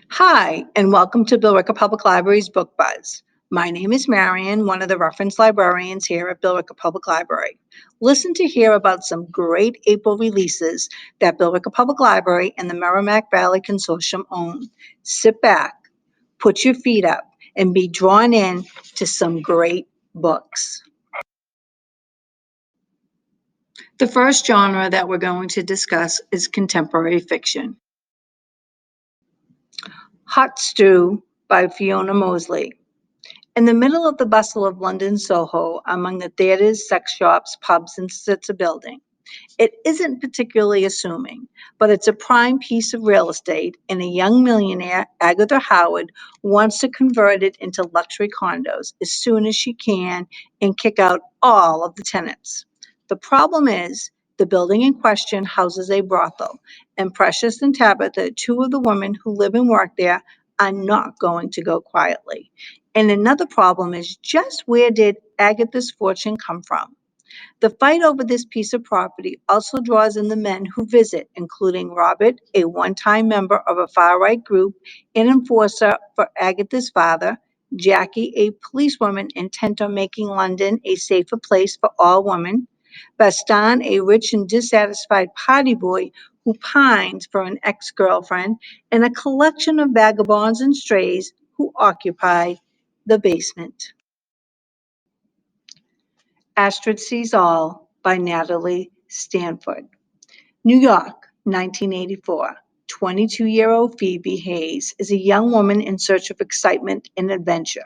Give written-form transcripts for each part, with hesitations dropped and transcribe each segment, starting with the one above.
Hi, and welcome to Billerica Public Library's Book Buzz. My name is Marion, one of the reference librarians here at Billerica Public Library. Listen to hear about some great April releases that Billerica Public Library and the Merrimack Valley Consortium own. Sit back, put your feet up, and be drawn in to some great books. The first genre that we're going to discuss is contemporary fiction. Hot Stew by Fiona Mosley. In the middle of the bustle of London Soho, among the theatres, sex shops, pubs, and sits a building. It isn't particularly assuming, but it's a prime piece of real estate, and a young millionaire, Agatha Howard, wants to convert it into luxury condos as soon as she can and kick out all of the tenants. The problem is, the building in question houses a brothel, and Precious and Tabitha, two of the women who live and work there, are not going to go quietly. And another problem is, just where did Agatha's fortune come from? The fight over this piece of property also draws in the men who visit, including Robert, a one-time member of a far-right group and enforcer for Agatha's father, Jackie, a policewoman intent on making London a safer place for all women, Bastan, a rich and dissatisfied party boy who pines for an ex-girlfriend, and a collection of vagabonds and strays who occupy the basement. Astrid Sees All by Natalie Stanford. New York, 1984. 22-year-old Phoebe Hayes is a young woman in search of excitement and adventure.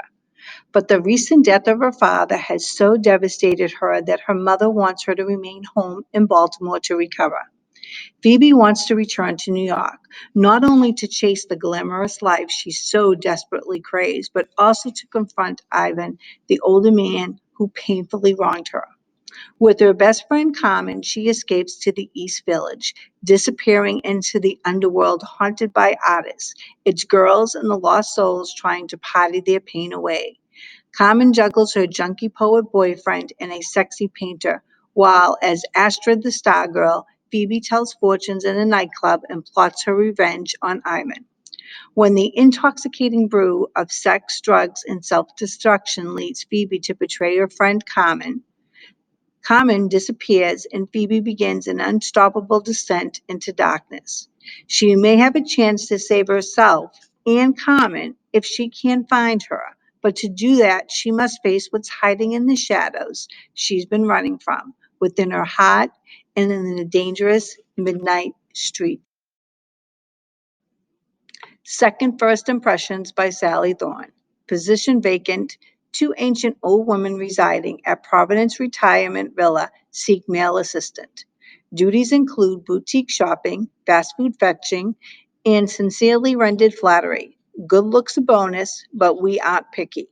But the recent death of her father has so devastated her that her mother wants her to remain home in Baltimore to recover. Phoebe wants to return to New York, not only to chase the glamorous life she so desperately craves, but also to confront Ivan, the older man who painfully wronged her. With her best friend Carmen, she escapes to the East Village, disappearing into the underworld haunted by artists, its girls and the lost souls trying to party their pain away. Carmen juggles her junkie poet boyfriend and a sexy painter, while as Astrid the Stargirl, Phoebe tells fortunes in a nightclub and plots her revenge on Ivan. When the intoxicating brew of sex, drugs, and self-destruction leads Phoebe to betray her friend Carmen disappears and Phoebe begins an unstoppable descent into darkness. She may have a chance to save herself and Carmen if she can find her, but to do that, she must face what's hiding in the shadows she's been running from, within her heart and in the dangerous midnight street. Second First Impressions by Sally Thorne. Position vacant. Two ancient old women residing at Providence Retirement Villa seek male assistant. Duties include boutique shopping, fast food fetching, and sincerely rendered flattery. Good looks a bonus, but we aren't picky.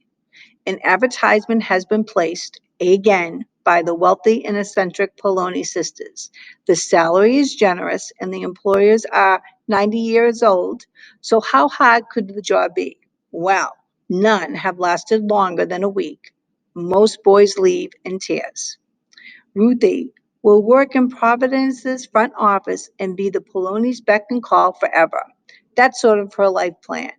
An advertisement has been placed, again, by the wealthy and eccentric Poloni sisters. The salary is generous and the employers are 90 years old, so how hard could the job be? Well, none have lasted longer than a week. Most boys leave in tears. Ruthie will work in Providence's front office and be the Poloni's beck and call forever. That's sort of her life plan.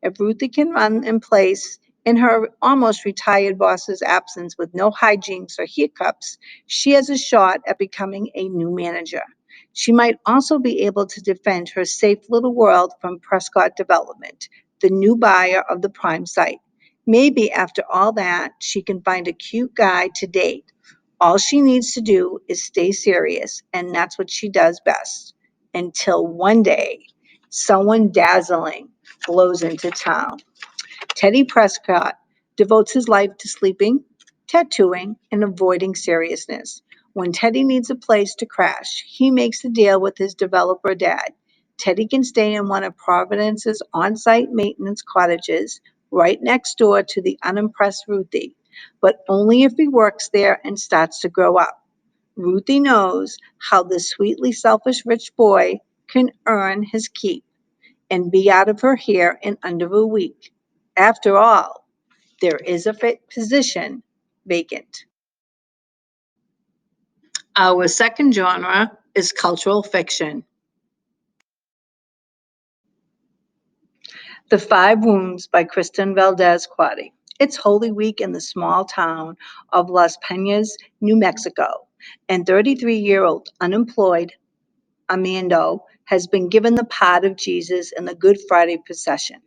If Ruthie can run in place in her almost retired boss's absence with no hijinks or hiccups, she has a shot at becoming a new manager. She might also be able to defend her safe little world from Prescott Development, the new buyer of the prime site. Maybe after all that, she can find a cute guy to date. All she needs to do is stay serious, and that's what she does best. Until one day, someone dazzling blows into town. Teddy Prescott devotes his life to sleeping, tattooing, and avoiding seriousness. When Teddy needs a place to crash, he makes a deal with his developer dad. Teddy can stay in one of Providence's on-site maintenance cottages right next door to the unimpressed Ruthie, but only if he works there and starts to grow up. Ruthie knows how the sweetly selfish rich boy can earn his keep and be out of her hair in under a week. After all, there is a position vacant. Our second genre is cultural fiction. The Five Wounds by Kristen Valdez Quaddy. It's Holy Week in the small town of Las Peñas, New Mexico, and 33-year-old unemployed Amando has been given the part of Jesus in the Good Friday procession.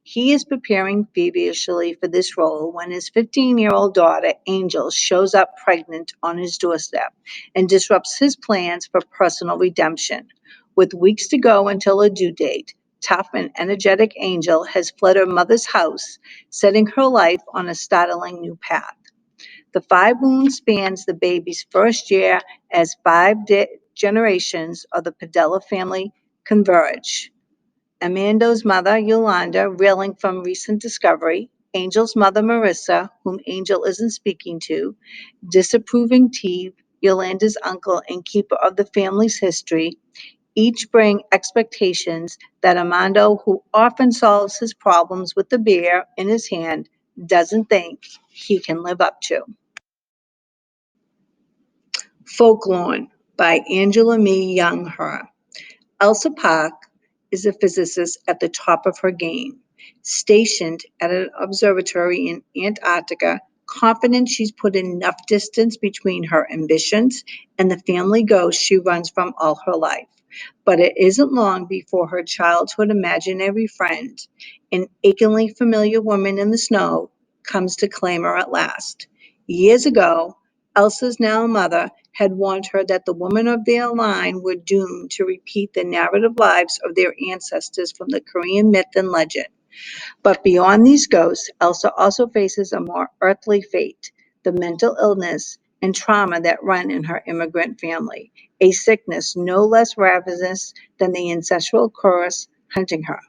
He is preparing feverishly for this role when his 15-year-old daughter, Angel, shows up pregnant on his doorstep and disrupts his plans for personal redemption. With weeks to go until a due date, tough and energetic Angel has fled her mother's house, setting her life on a startling new path. The Five Wounds spans the baby's first year as generations of the Padilla family converge. Amando's mother, Yolanda, reeling from recent discovery, Angel's mother, Marissa, whom Angel isn't speaking to, disapproving Teve, Yolanda's uncle and keeper of the family's history, each bring expectations that Armando, who often solves his problems with the beer in his hand, doesn't think he can live up to. Folklore by Angela Mee Youngher. Elsa Park is a physicist at the top of her game, stationed at an observatory in Antarctica, confident she's put enough distance between her ambitions and the family ghost she runs from all her life. But it isn't long before her childhood imaginary friend, an achingly familiar woman in the snow, comes to claim her at last. Years ago, Elsa's now mother had warned her that the women of their line were doomed to repeat the narrative lives of their ancestors from the Korean myth and legend. But beyond these ghosts, Elsa also faces a more earthly fate, the mental illness and trauma that run in her immigrant family, a sickness no less ravenous than the ancestral curse hunting her.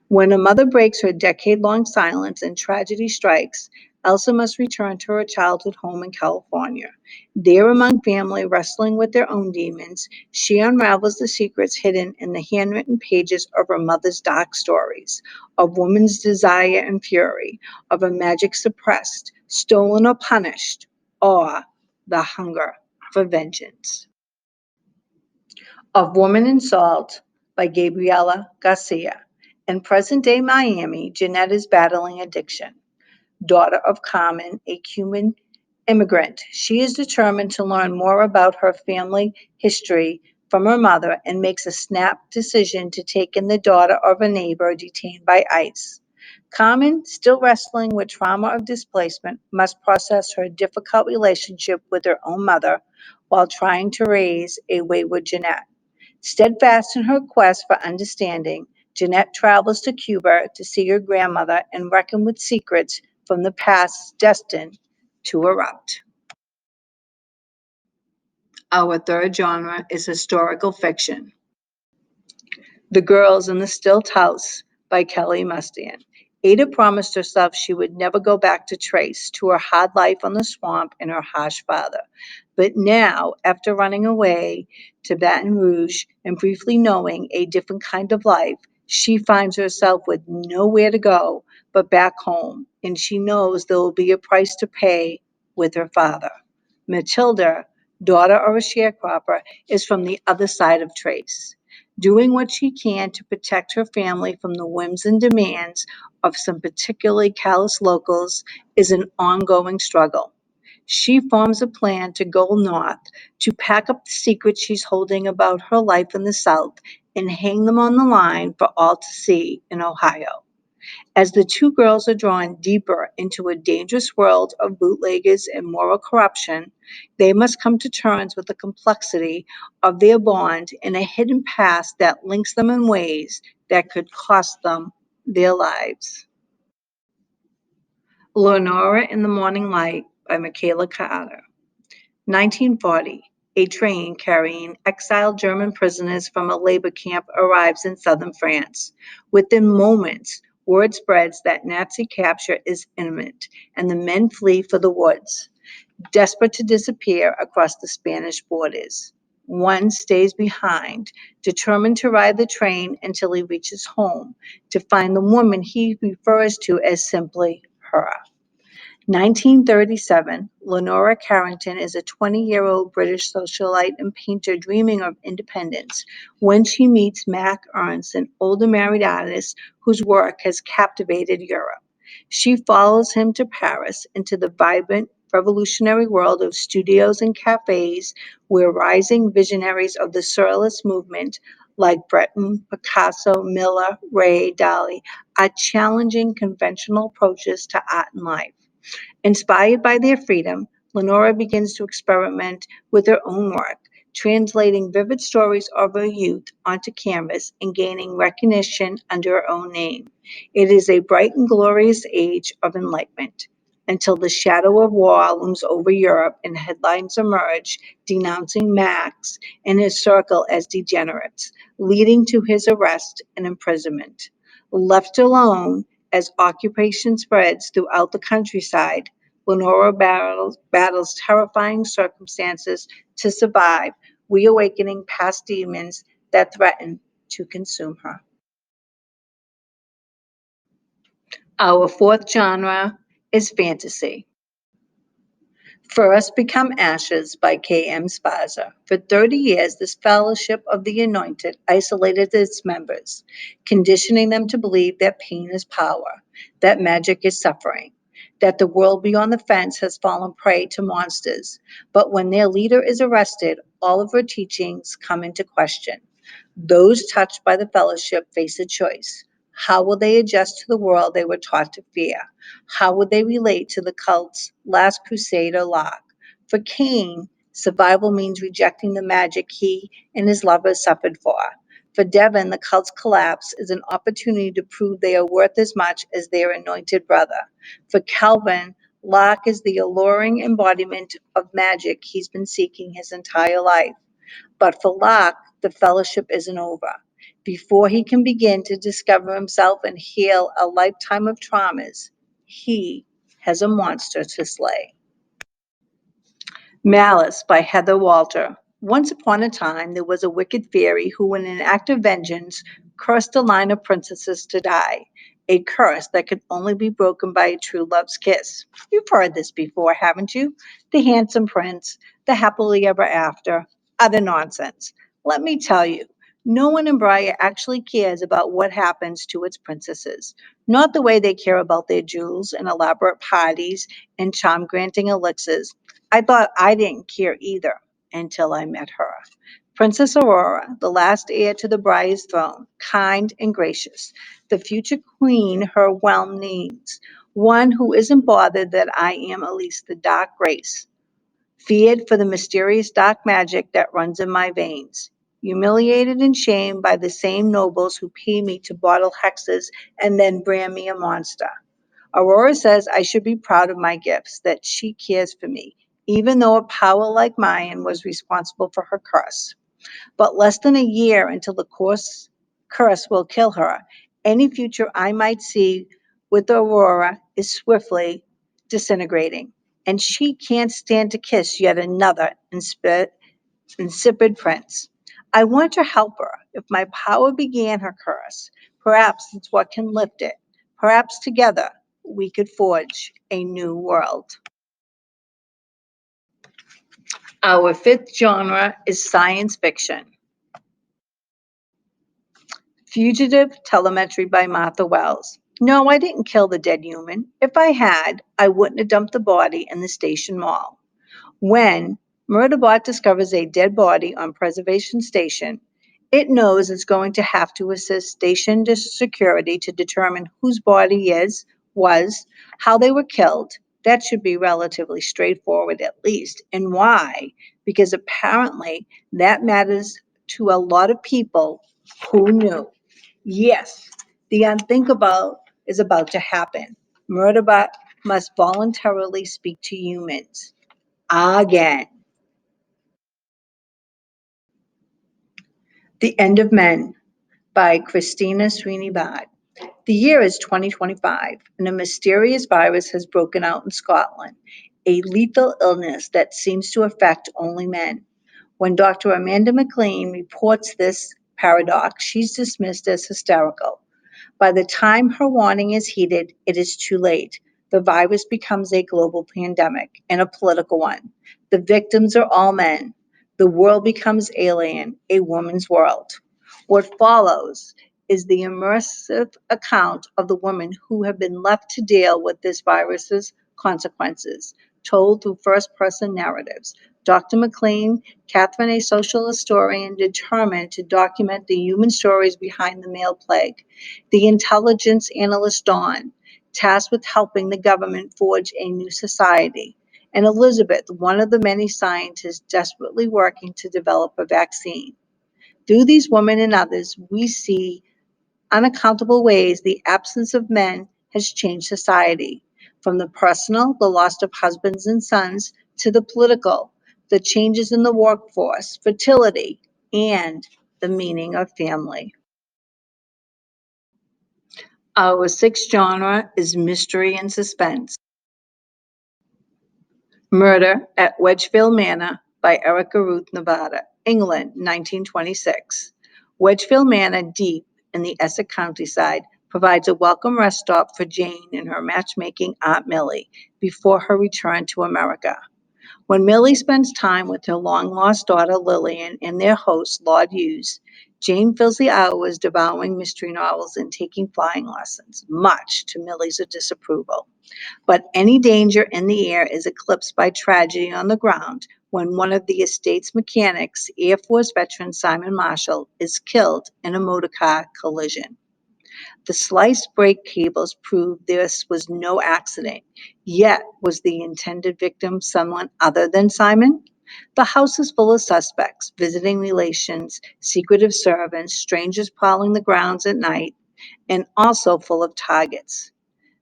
When a mother breaks her decade-long silence and tragedy strikes, Elsa must return to her childhood home in California. There, among family wrestling with their own demons, she unravels the secrets hidden in the handwritten pages of her mother's dark stories, of woman's desire and fury, of a magic suppressed, stolen, or punished, or the hunger for vengeance. Of Woman in Salt by Gabriela Garcia. In present day Miami, Jeanette is battling addiction. Daughter of Carmen, a Cuban immigrant, she is determined to learn more about her family history from her mother and makes a snap decision to take in the daughter of a neighbor detained by ICE. Carmen, still wrestling with trauma of displacement, must process her difficult relationship with her own mother while trying to raise a wayward Jeanette. Steadfast in her quest for understanding, Jeanette travels to Cuba to see her grandmother and reckon with secrets from the past destined to erupt. Our third genre is historical fiction. The Girls in the Stilt House by Kelly Mustang. Ada promised herself she would never go back to Trace, to her hard life on the swamp and her harsh father. But now, after running away to Baton Rouge and briefly knowing a different kind of life, she finds herself with nowhere to go but back home, and she knows there will be a price to pay with her father. Matilda, daughter of a sharecropper, is from the other side of Trace, doing what she can to protect her family from the whims and demands of some particularly callous locals is an ongoing struggle. She forms a plan to go north, to pack up the secrets she's holding about her life in the South and hang them on the line for all to see in Ohio. As the two girls are drawn deeper into a dangerous world of bootleggers and moral corruption, they must come to terms with the complexity of their bond and a hidden past that links them in ways that could cost them their lives. Leonora in the Morning Light by Michaela Carter. 1940, a train carrying exiled German prisoners from a labor camp arrives in southern France. Within moments, word spreads that Nazi capture is imminent, and the men flee for the woods, desperate to disappear across the Spanish borders. One stays behind, determined to ride the train until he reaches home, to find the woman he refers to as simply her. 1937, Lenora Carrington is a 20-year-old British socialite and painter dreaming of independence when she meets Mac Ernst, an older married artist whose work has captivated Europe. She follows him to Paris into the vibrant, revolutionary world of studios and cafes where rising visionaries of the Surrealist movement like Breton, Picasso, Miller, Ray, Dali are challenging conventional approaches to art and life. Inspired by their freedom, Lenora begins to experiment with her own work, translating vivid stories of her youth onto canvas and gaining recognition under her own name. It is a bright and glorious age of enlightenment until the shadow of war looms over Europe and headlines emerge denouncing Max and his circle as degenerates, leading to his arrest and imprisonment. Left alone, as occupation spreads throughout the countryside, Lenora battles terrifying circumstances to survive, reawakening past demons that threaten to consume her. Our fourth genre is fantasy. First Become Ashes by K.M. Spaza. For 30 years, this fellowship of the anointed isolated its members, conditioning them to believe that pain is power, that magic is suffering, that the world beyond the fence has fallen prey to monsters. But when their leader is arrested, all of her teachings come into question. Those touched by the fellowship face a choice. How will they adjust to the world they were taught to fear? How would they relate to the cult's last crusade or lock? For Cain, survival means rejecting the magic he and his lover suffered for. For Devon, the cult's collapse is an opportunity to prove they are worth as much as their anointed brother. For Calvin, Locke is the alluring embodiment of magic he's been seeking his entire life. But for Locke, the fellowship isn't over. Before he can begin to discover himself and heal a lifetime of traumas, he has a monster to slay. Malice by Heather Walter. Once upon a time, there was a wicked fairy who, in an act of vengeance, cursed a line of princesses to die. A curse that could only be broken by a true love's kiss. You've heard this before, haven't you? The handsome prince, the happily ever after, other nonsense. Let me tell you, no one in Briar actually cares about what happens to its princesses. Not the way they care about their jewels and elaborate parties and charm granting elixirs. I thought I didn't care either until I met her. Princess Aurora, the last heir to the Briar's throne, kind and gracious, the future queen her realm needs, one who isn't bothered that I am at least the dark race, feared for the mysterious dark magic that runs in my veins, humiliated and shamed by the same nobles who pay me to bottle hexes and then brand me a monster. Aurora says I should be proud of my gifts, that she cares for me, even though a power like mine was responsible for her curse. But less than a year until the curse will kill her, any future I might see with Aurora is swiftly disintegrating, and she can't stand to kiss yet another insipid prince. I want to help her. If my power began her curse, perhaps it's what can lift it. Perhaps together we could forge a new world. Our fifth genre is science fiction. Fugitive Telemetry by Martha Wells. No, I didn't kill the dead human. If I had, I wouldn't have dumped the body in the station mall. When Murderbot discovers a dead body on Preservation Station, it knows it's going to have to assist station security to determine whose body was, how they were killed. That should be relatively straightforward at least. And why? Because apparently that matters to a lot of people who knew. Yes, the unthinkable is about to happen. Murderbot must voluntarily speak to humans again. The End of Men by Christina Srinivas. The year is 2025, and a mysterious virus has broken out in Scotland, a lethal illness that seems to affect only men. When Dr. Amanda McLean reports this paradox, she's dismissed as hysterical. By the time her warning is heeded, it is too late. The virus becomes a global pandemic and a political one. The victims are all men. The world becomes alien, a woman's world. What follows is the immersive account of the women who have been left to deal with this virus's consequences, told through first person narratives. Dr. McLean, Catherine, a social historian determined to document the human stories behind the male plague. The intelligence analyst Dawn, tasked with helping the government forge a new society. And Elizabeth, one of the many scientists desperately working to develop a vaccine. Through these women and others, we see unaccountable ways the absence of men has changed society. From the personal, the loss of husbands and sons, to the political, the changes in the workforce, fertility, and the meaning of family. Our sixth genre is mystery and suspense. Murder at Wedgefield Manor by Erica Ruth Nevada, England, 1926. Wedgefield Manor, deep in the Essex countryside, provides a welcome rest stop for Jane and her matchmaking Aunt Millie before her return to America. When Millie spends time with her long-lost daughter Lillian and their host, Lord Hughes, Jane fills the hours devouring mystery novels and taking flying lessons, much to Millie's disapproval. But any danger in the air is eclipsed by tragedy on the ground when one of the estate's mechanics, Air Force veteran Simon Marshall, is killed in a motorcar collision. The sliced brake cables prove this was no accident. Yet, was the intended victim someone other than Simon? The house is full of suspects, visiting relations, secretive servants, strangers prowling the grounds at night, and also full of targets.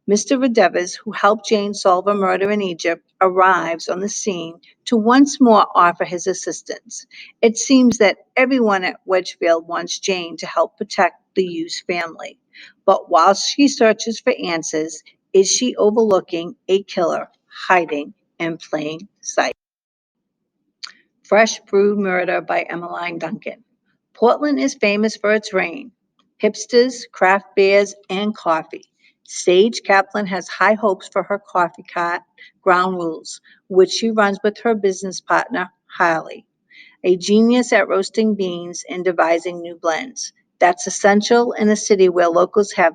Mr. Redevers, who helped Jane solve a murder in Egypt, arrives on the scene to once more offer his assistance. It seems that everyone at Wedgefield wants Jane to help protect the Hughes family. But while she searches for answers, is she overlooking a killer hiding in plain sight? Fresh Brew Murder by Emmeline Duncan. Portland is famous for its rain, hipsters, craft beers, and coffee. Sage Kaplan has high hopes for her coffee cart, Ground Rules, which she runs with her business partner, Harley, a genius at roasting beans and devising new blends. That's essential in a city where locals have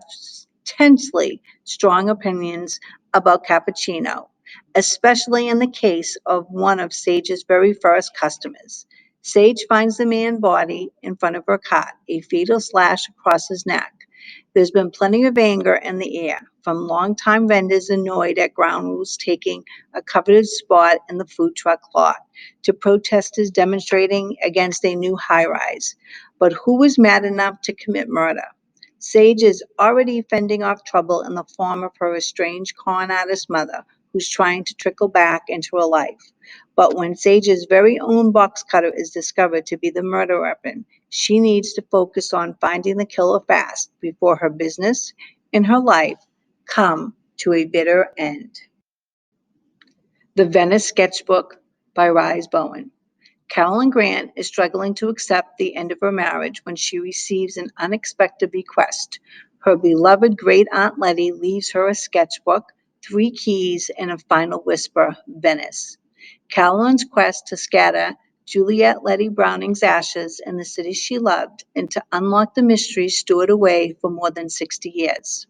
tensely strong opinions about cappuccino, especially in the case of one of Sage's very first customers. Sage finds the man body in front of her cot, a fatal slash across his neck. There's been plenty of anger in the air from longtime vendors annoyed at Ground Rules taking a coveted spot in the food truck lot to protesters demonstrating against a new high rise. But who was mad enough to commit murder? Sage is already fending off trouble in the form of her estranged con artist mother, who's trying to trickle back into her life. But when Sage's very own box cutter is discovered to be the murder weapon, she needs to focus on finding the killer fast before her business and her life come to a bitter end. The Venice Sketchbook by Rise Bowen. Carolyn Grant is struggling to accept the end of her marriage when she receives an unexpected bequest. Her beloved great aunt Letty leaves her a sketchbook, three keys, and a final whisper, Venice. Carolyn's quest to scatter Juliet Letty Browning's ashes in the city she loved and to unlock the mysteries stored away for more than 60 years.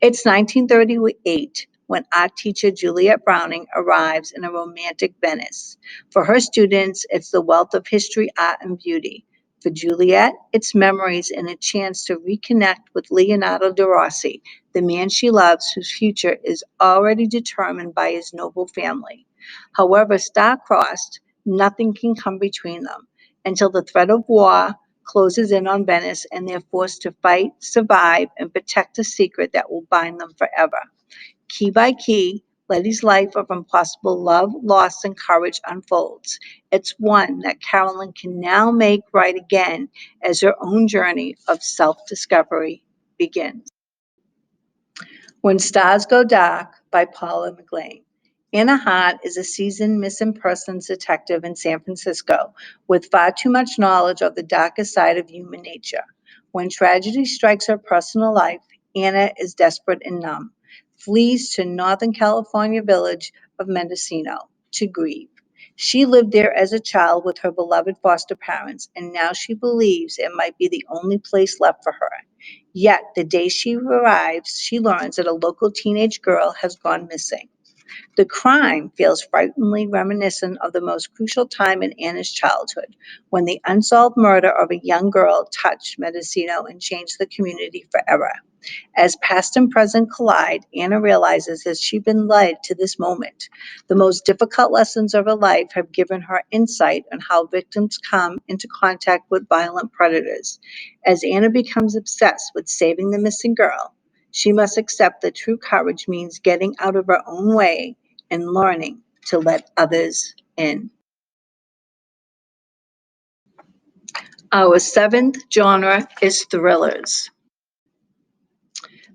It's 1938 when art teacher Juliet Browning arrives in a romantic Venice. For her students, it's the wealth of history, art, and beauty. For Juliet, it's memories and a chance to reconnect with Leonardo da Rossi, the man she loves whose future is already determined by his noble family. However, star-crossed, nothing can come between them until the threat of war closes in on Venice and they're forced to fight, survive, and protect a secret that will bind them forever. Key by key, Letty's life of impossible love, loss, and courage unfolds. It's one that Carolyn can now make right again as her own journey of self-discovery begins. When Stars Go Dark by Paula McLean. Anna Hart is a seasoned missing persons detective in San Francisco with far too much knowledge of the darker side of human nature. When tragedy strikes her personal life, Anna is desperate and numb. flees to Northern California village of Mendocino to grieve. She lived there as a child with her beloved foster parents, and now she believes it might be the only place left for her. Yet, the day she arrives, she learns that a local teenage girl has gone missing. The crime feels frighteningly reminiscent of the most crucial time in Anna's childhood, when the unsolved murder of a young girl touched Mendocino and changed the community forever. As past and present collide, Anna realizes that she's been led to this moment. The most difficult lessons of her life have given her insight on how victims come into contact with violent predators. As Anna becomes obsessed with saving the missing girl, she must accept that true courage means getting out of her own way and learning to let others in. Our seventh genre is thrillers.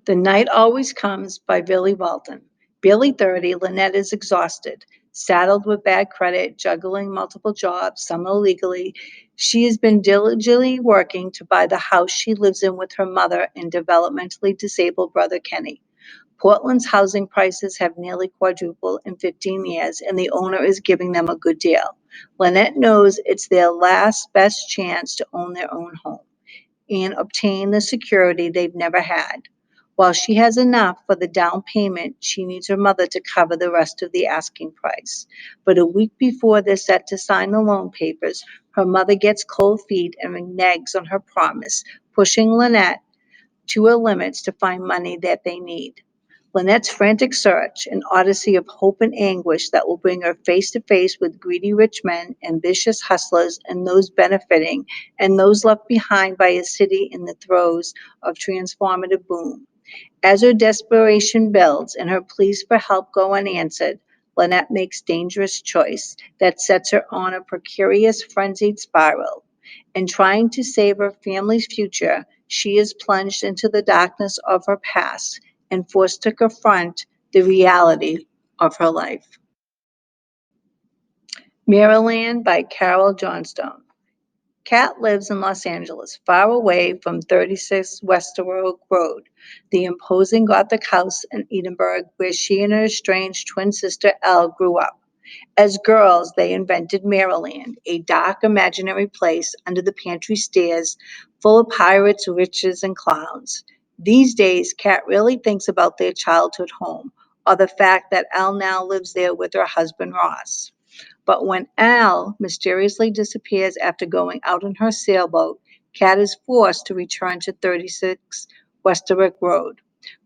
The Night Always Comes by Billy Walton. Barely 30, Lynette is exhausted. Saddled with bad credit, juggling multiple jobs, some illegally, she has been diligently working to buy the house she lives in with her mother and developmentally disabled brother Kenny. Portland's housing prices have nearly quadrupled in 15 years, and the owner is giving them a good deal. Lynette knows it's their last best chance to own their own home and obtain the security they've never had. While she has enough for the down payment, she needs her mother to cover the rest of the asking price. But a week before they're set to sign the loan papers, her mother gets cold feet and reneges on her promise, pushing Lynette to her limits to find money that they need. Lynette's frantic search, an odyssey of hope and anguish that will bring her face to face with greedy rich men, ambitious hustlers, and those benefiting, and those left behind by a city in the throes of transformative boom. As her desperation builds and her pleas for help go unanswered, Lynette makes dangerous choice that sets her on a precarious, frenzied spiral. In trying to save her family's future, she is plunged into the darkness of her past and forced to confront the reality of her life. Maryland by Carol Johnstone. Kat lives in Los Angeles, far away from 36 Westerboro Road, the imposing Gothic house in Edinburgh where she and her estranged twin sister Elle grew up. As girls, they invented Maryland, a dark imaginary place under the pantry stairs full of pirates, witches, and clowns. These days, Kat really thinks about their childhood home, or the fact that Elle now lives there with her husband Ross. But when Al mysteriously disappears after going out on her sailboat, Kat is forced to return to 36 Westerick Road,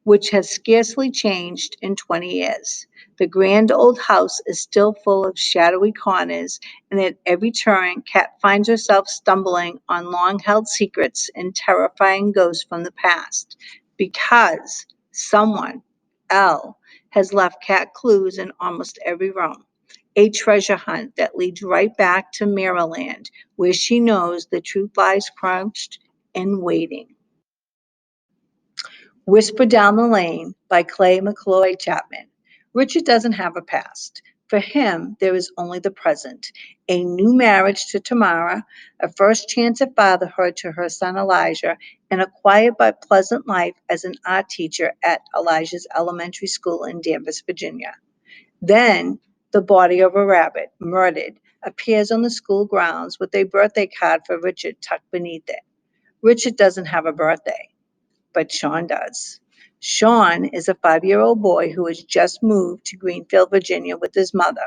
which has scarcely changed in 20 years. The grand old house is still full of shadowy corners, and at every turn, Kat finds herself stumbling on long held secrets and terrifying ghosts from the past. Because someone, L, has left Kat clues in almost every room, a treasure hunt that leads right back to Maryland, where she knows the truth lies crouched and waiting. Whisper Down the Lane by Clay McCloy Chapman. Richard doesn't have a past. For him, there is only the present, a new marriage to Tamara, a first chance at fatherhood to her son Elijah, and a quiet but pleasant life as an art teacher at Elijah's elementary school in Danvers, Virginia. Then the body of a rabbit, murdered, appears on the school grounds with a birthday card for Richard tucked beneath it. Richard doesn't have a birthday, but Sean does. Sean is a 5-year-old boy who has just moved to Greenfield, Virginia with his mother.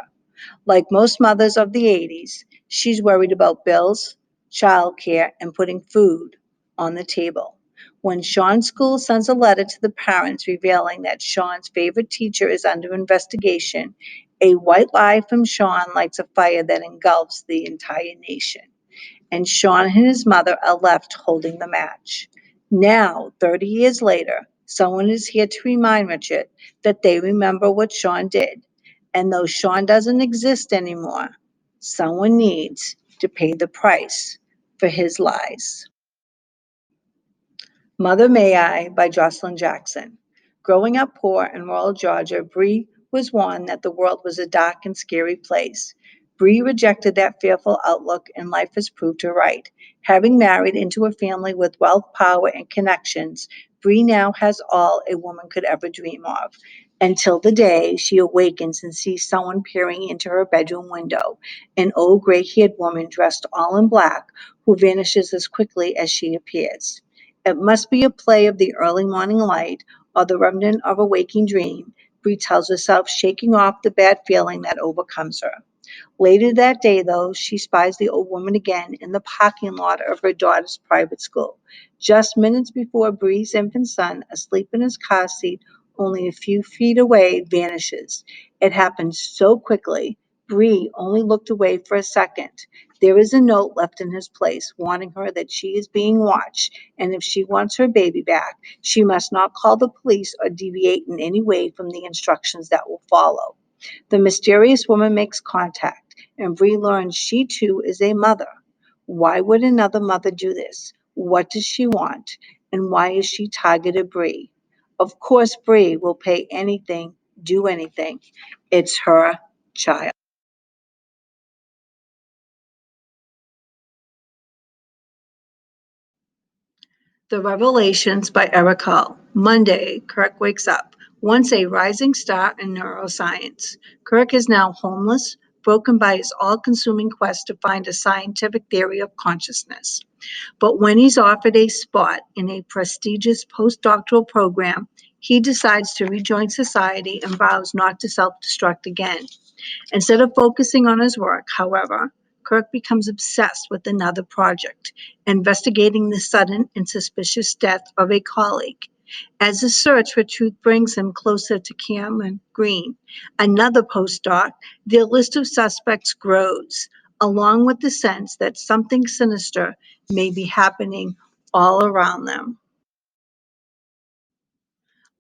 Like most mothers of the 80s, she's worried about bills, childcare, and putting food on the table. When Sean's school sends a letter to the parents revealing that Sean's favorite teacher is under investigation, a white lie from Sean lights a fire that engulfs the entire nation, and Sean and his mother are left holding the match. Now, 30 years later, someone is here to remind Richard that they remember what Sean did. And though Sean doesn't exist anymore, someone needs to pay the price for his lies. Mother May I by Jocelyn Jackson. Growing up poor in rural Georgia, Bree was warned that the world was a dark and scary place. Bree rejected that fearful outlook, and life has proved her right. Having married into a family with wealth, power, and connections, Bree now has all a woman could ever dream of, until the day she awakens and sees someone peering into her bedroom window, an old gray haired woman dressed all in black who vanishes as quickly as she appears. It must be a play of the early morning light or the remnant of a waking dream, Bree tells herself, shaking off the bad feeling that overcomes her. Later that day, though, she spies the old woman again in the parking lot of her daughter's private school. Just minutes before Bree's infant son, asleep in his car seat only a few feet away, vanishes. It happens so quickly, Bree only looked away for a second. There is a note left in his place warning her that she is being watched, and if she wants her baby back, she must not call the police or deviate in any way from the instructions that will follow. The mysterious woman makes contact, and Bree learns she too is a mother. Why would another mother do this? What does she want? And why is she targeted Bree? Of course, Bree will pay anything, do anything. It's her child. The Revelations by Eric Hull. Monday, Kirk wakes up, once a rising star in neuroscience. Kirk is now homeless, broken by his all consuming quest to find a scientific theory of consciousness. But when he's offered a spot in a prestigious postdoctoral program, he decides to rejoin society and vows not to self destruct again. Instead of focusing on his work, however, Kirk becomes obsessed with another project, investigating the sudden and suspicious death of a colleague. As the search for truth brings him closer to Cameron Green, another postdoc, their list of suspects grows, along with the sense that something sinister may be happening all around them.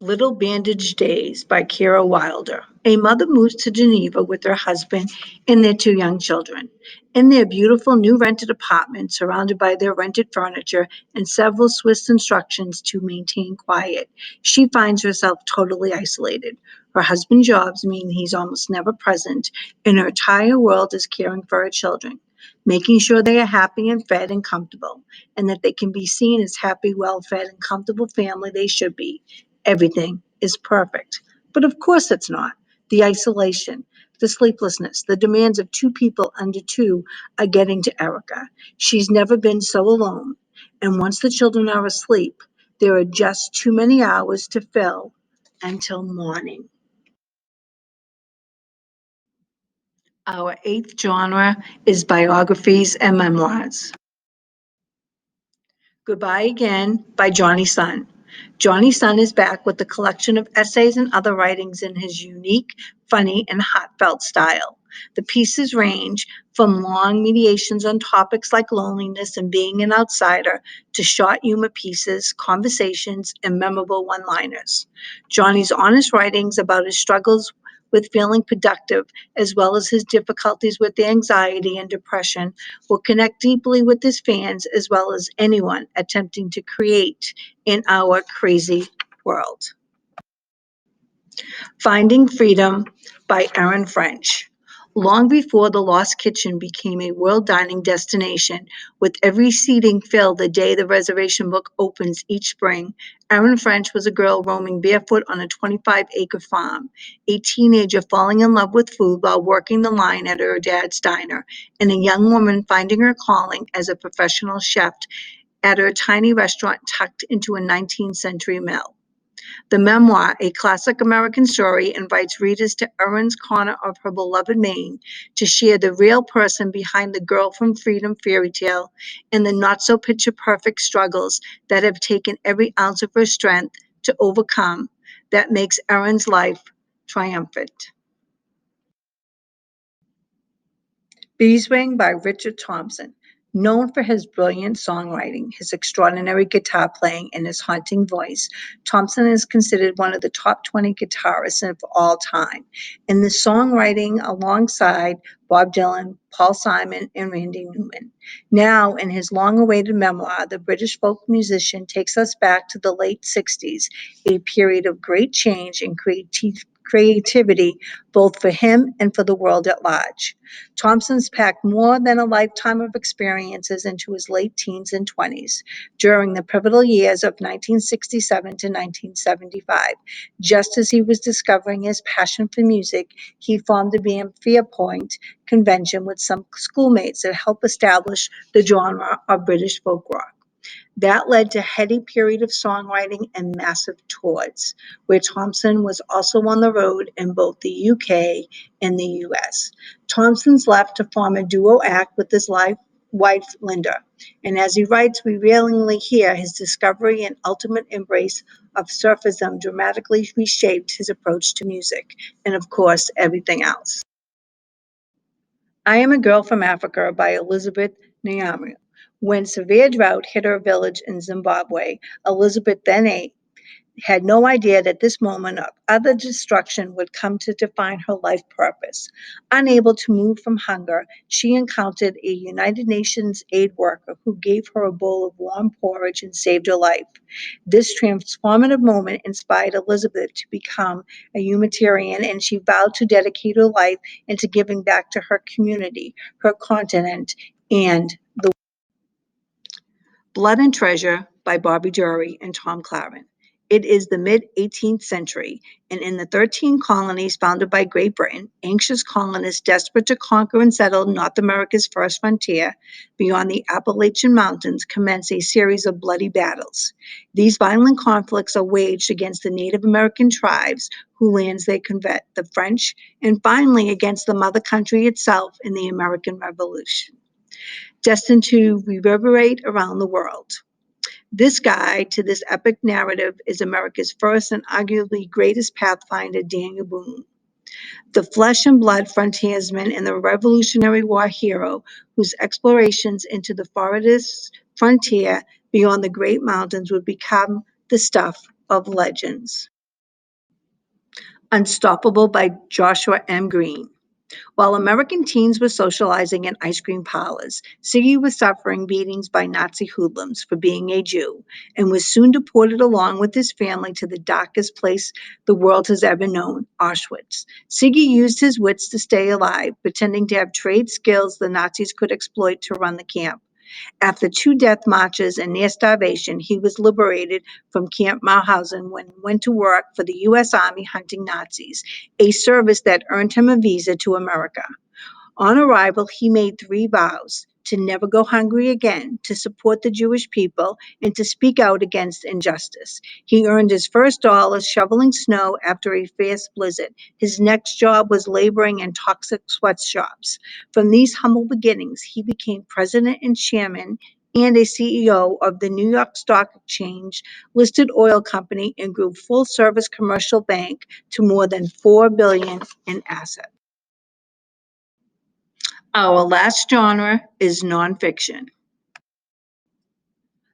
Little Bandaged Days by Kira Wilder. A mother moves to Geneva with her husband and their two young children. In their beautiful new rented apartment, surrounded by their rented furniture and several Swiss instructions to maintain quiet, she finds herself totally isolated. Her husband's jobs mean he's almost never present, and her entire world is caring for her children, making sure they are happy and fed and comfortable, and that they can be seen as happy, well fed, and comfortable family they should be. Everything is perfect. But of course it's not. The isolation, the sleeplessness, the demands of two people under two are getting to Erica. She's never been so alone. And once the children are asleep, there are just too many hours to fill until morning. Our eighth genre is biographies and memoirs. Goodbye Again by Johnny Sun. Johnny Sun is back with a collection of essays and other writings in his unique, funny, and heartfelt style. The pieces range from long mediations on topics like loneliness and being an outsider to short humor pieces, conversations, and memorable one liners. Johnny's honest writings about his struggles with feeling productive, as well as his difficulties with anxiety and depression, will connect deeply with his fans as well as anyone attempting to create in our crazy world. Finding Freedom by Erin French. Long before the Lost Kitchen became a world dining destination, with every seating filled the day the reservation book opens each spring, Erin French was a girl roaming barefoot on a 25-acre farm, a teenager falling in love with food while working the line at her dad's diner, and a young woman finding her calling as a professional chef at her tiny restaurant tucked into a 19th century mill. The memoir, a classic American story, invites readers to Erin's corner of her beloved Maine to share the real person behind the girl from Freedom fairy tale and the not so picture perfect struggles that have taken every ounce of her strength to overcome that makes Erin's life triumphant. Beeswang by Richard Thompson. Known for his brilliant songwriting, his extraordinary guitar playing, and his haunting voice, Thompson is considered one of the top 20 guitarists of all time. In the songwriting alongside Bob Dylan, Paul Simon, and Randy Newman. Now, in his long awaited memoir, the British folk musician takes us back to the late 60s, a period of great change and creativity, both for him and for the world at large. Thompson's packed more than a lifetime of experiences into his late teens and 20s during the pivotal years of 1967 to 1975. Just as he was discovering his passion for music, he formed the band Fairpoint Convention with some schoolmates that helped establish the genre of British folk rock. That led to heady period of songwriting and massive tours, where Thompson was also on the road in both the UK and the US. Thompson's left to form a duo act with his wife Linda, and as he writes, we rarely hear his discovery and ultimate embrace of surfism dramatically reshaped his approach to music, and of course, everything else. I Am a Girl from Africa by Elizabeth Nyamu. When severe drought hit her village in Zimbabwe, Elizabeth, then 8, had no idea that this moment of utter destruction would come to define her life purpose. Unable to move from hunger, she encountered a United Nations aid worker who gave her a bowl of warm porridge and saved her life. This transformative moment inspired Elizabeth to become a humanitarian, and she vowed to dedicate her life into giving back to her community, her continent, and Blood and Treasure by Bobby Drury and Tom Claren. It is the mid 18th century, and in the 13 colonies founded by Great Britain, anxious colonists desperate to conquer and settle North America's first frontier beyond the Appalachian Mountains commence a series of bloody battles. These violent conflicts are waged against the Native American tribes whose lands they covet, the French, and finally against the mother country itself in the American Revolution, destined to reverberate around the world. This guide to this epic narrative is America's first and arguably greatest pathfinder, Daniel Boone, the flesh and blood frontiersman and the Revolutionary War hero whose explorations into the farthest frontier beyond the great mountains would become the stuff of legends. Unstoppable by Joshua M. Green. While American teens were socializing in ice cream parlors, Siggy was suffering beatings by Nazi hoodlums for being a Jew and was soon deported along with his family to the darkest place the world has ever known, Auschwitz. Siggy used his wits to stay alive, pretending to have trade skills the Nazis could exploit to run the camp. After 2 death marches and near starvation, he was liberated from Camp Mauthausen when he went to work for the U.S. Army hunting Nazis, a service that earned him a visa to America. On arrival, he made 3 vows: to never go hungry again, to support the Jewish people, and to speak out against injustice. He earned his first dollars shoveling snow after a fierce blizzard. His next job was laboring in toxic sweatshops. From these humble beginnings, he became president and chairman and a CEO of the New York Stock Exchange listed oil company and grew full service commercial bank to more than $4 billion in assets. Our last genre is nonfiction.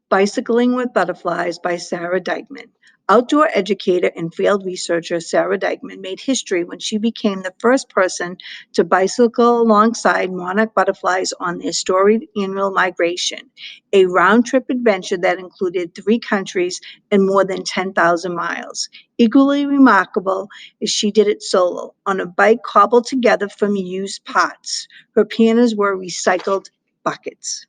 Bicycling with Butterflies by Sarah Dykman. Outdoor educator and field researcher Sarah Dykman made history when she became the first person to bicycle alongside monarch butterflies on their storied annual migration, a round-trip adventure that included 3 countries and more than 10,000 miles. Equally remarkable is she did it solo, on a bike cobbled together from used parts. Her pianos were recycled buckets.